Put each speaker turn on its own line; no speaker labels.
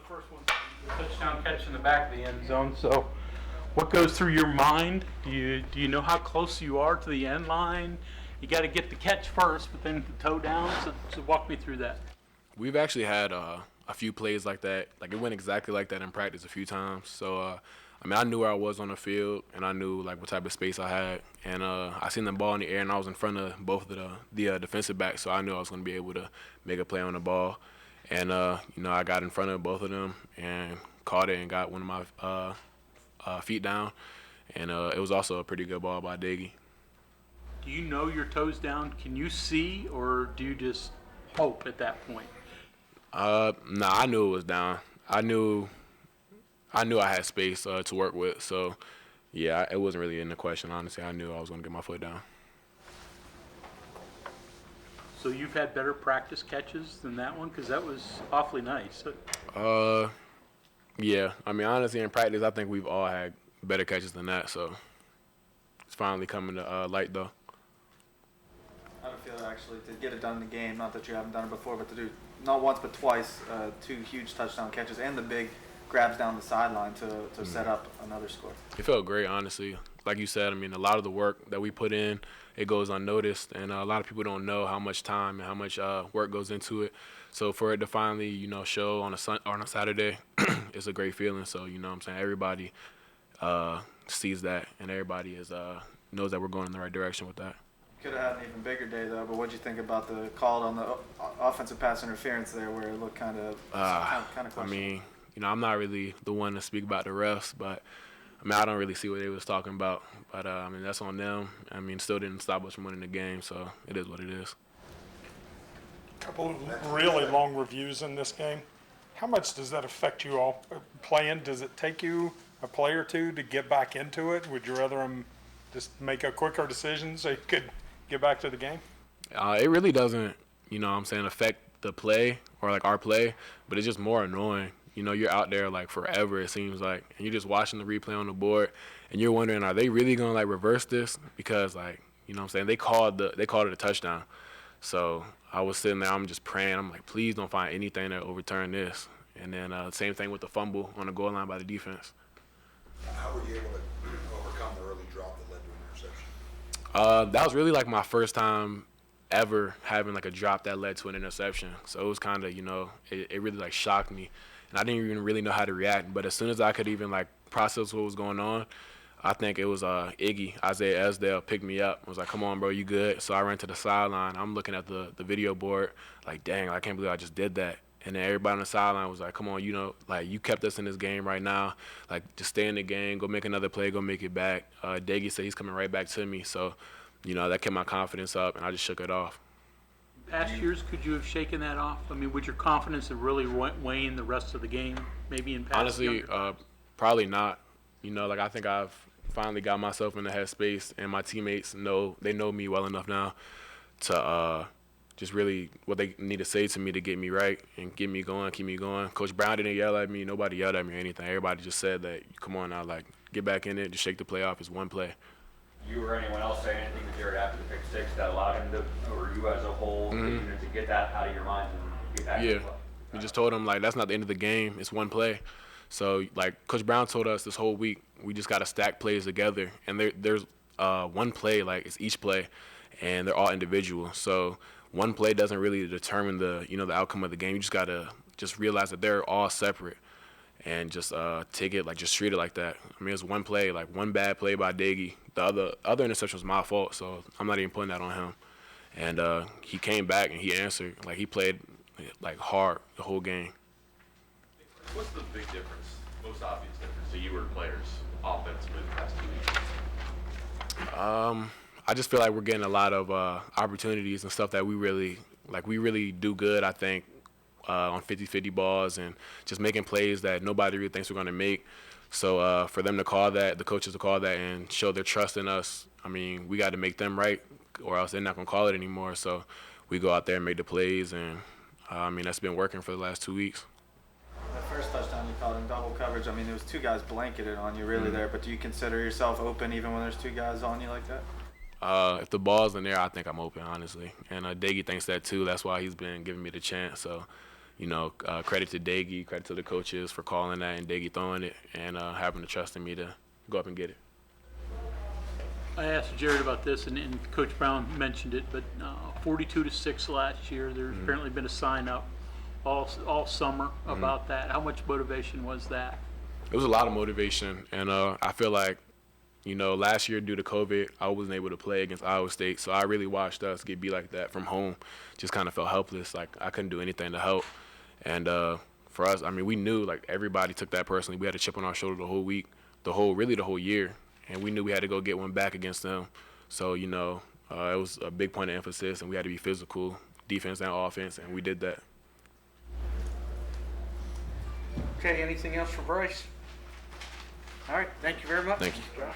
first one, the touchdown catch in the back of the end zone. So, what goes through your mind? Do you know how close you are to the end line? You got to get the catch first, but then the toe down. So walk me through that.
We've actually had a few plays like that. Like, it went exactly like that in practice a few times. So, I knew where I was on the field, and I knew, like, what type of space I had. And I seen the ball in the air, and I was in front of both of the defensive backs, so I knew I was going to be able to make a play on the ball. And, I got in front of both of them and caught it and got one of my feet down. And it was also a pretty good ball by Daggy.
Do you know your toes down? Can you see, or do you just hope at that point?
Nah, I knew it was down. I knew I had space to work with. So, yeah, it wasn't really in the question, honestly. I knew I was going to get my foot down.
So you've had better practice catches than that one? Because that was awfully nice.
Yeah. Honestly, in practice, I think we've all had better catches than that. So it's finally coming to light, though.
How do you feel actually to get it done in the game? Not that you haven't done it before, but to do not once but twice 2 huge touchdown catches and the big grabs down the sideline to set up another score.
It felt great, honestly. Like you said, a lot of the work that we put in, it goes unnoticed, and a lot of people don't know how much time and how much work goes into it. So for it to finally, show on a Saturday, it's a great feeling. So, everybody sees that, and everybody knows that we're going in the right direction with that.
Could have had an even bigger day, though, but what did you think about the call on the offensive pass interference there where it looked kind of questionable?
I'm not really the one to speak about the refs, but, I don't really see what they was talking about. But, that's on them. Still didn't stop us from winning the game, so it is what it is.
A couple of really long reviews in this game. How much does that affect you all playing? Does it take you a play or two to get back into it? Would you rather them just make a quicker decision so you could get back to the game?
It really doesn't, affect the play or, our play, but it's just more annoying. You're out there, forever, it seems like, and you're just watching the replay on the board, and you're wondering, are they really going to, reverse this? Because, they called it a touchdown. So I was sitting there, I'm just praying. I'm like, please don't find anything that overturn this. And then same thing with the fumble on the goal line by the defense.
How were you able to overcome the early drop that led to an interception?
That was really, my first time ever having, a drop that led to an interception. So it was kind of, it really, shocked me. And I didn't even really know how to react. But as soon as I could even, process what was going on, I think it was Isaiah Esdale picked me up. I was like, come on, bro, you good? So I ran to the sideline. I'm looking at the video board, dang, I can't believe I just did that. And then everybody on the sideline was like, come on, you kept us in this game right now. Just stay in the game, go make another play, go make it back. Daggy said he's coming right back to me. So, that kept my confidence up, and I just shook it off.
Past years, could you have shaken that off? Would your confidence have really wane the rest of the game, maybe in past?
Honestly, probably not. I think I've finally got myself in the headspace, and my teammates know me well enough now to just really what they need to say to me to get me right and get me going, keep me going. Coach Brown didn't yell at me. Nobody yelled at me or anything. Everybody just said that, come on now, get back in it, just shake the play off. It's one play.
You or anyone else say anything to Jared after the pick six that allowed him to, or you as a whole, to get that out of your mind and get back to the play?
We just told him, that's not the end of the game. It's one play. So, Coach Brown told us this whole week, we just got to stack plays together. And there's one play, it's each play, and they're all individual. So one play doesn't really determine the outcome of the game. You just got to just realize that they're all separate and just take it, just treat it like that. It's one play, one bad play by Daggy. The other interception was my fault, so I'm not even putting that on him. And he came back and he answered. He played, hard the whole game.
What's the big difference, most obvious difference to you or players offensively the past 2 weeks?
I just feel like we're getting a lot of opportunities and stuff that we really do good, I think, on 50-50 balls and just making plays that nobody really thinks we're going to make. So for them to call that, the coaches to call that and show their trust in us, we got to make them right or else they're not going to call it anymore. So we go out there and make the plays, and, that's been working for the last 2 weeks.
The first touchdown you called in double coverage, there was 2 guys blanketed on you really there, but do you consider yourself open even when there's 2 guys on you like that?
If the ball's in there, I think I'm open, honestly. And Daggy thinks that too. That's why he's been giving me the chance. So, credit to Daggy, credit to the coaches for calling that and Daggy throwing it and having the trust in me to go up and get it.
I asked Jared about this, and Coach Brown mentioned it, but 42-6 last year. There's apparently been a sign up all summer about that. How much motivation was that?
It was a lot of motivation, and I feel like, last year due to COVID, I wasn't able to play against Iowa State, so I really watched us get beat like that from home. Just kind of felt helpless, like I couldn't do anything to help. And for us, I mean, we knew like everybody took that personally. We had a chip on our shoulder the whole week, the whole year, and we knew we had to go get one back against them. So it was a big point of emphasis, and we had to be physical, defense and offense, and we did that.
Okay, anything else for Bryce? All right, thank you very much.
Thank you.
Josh.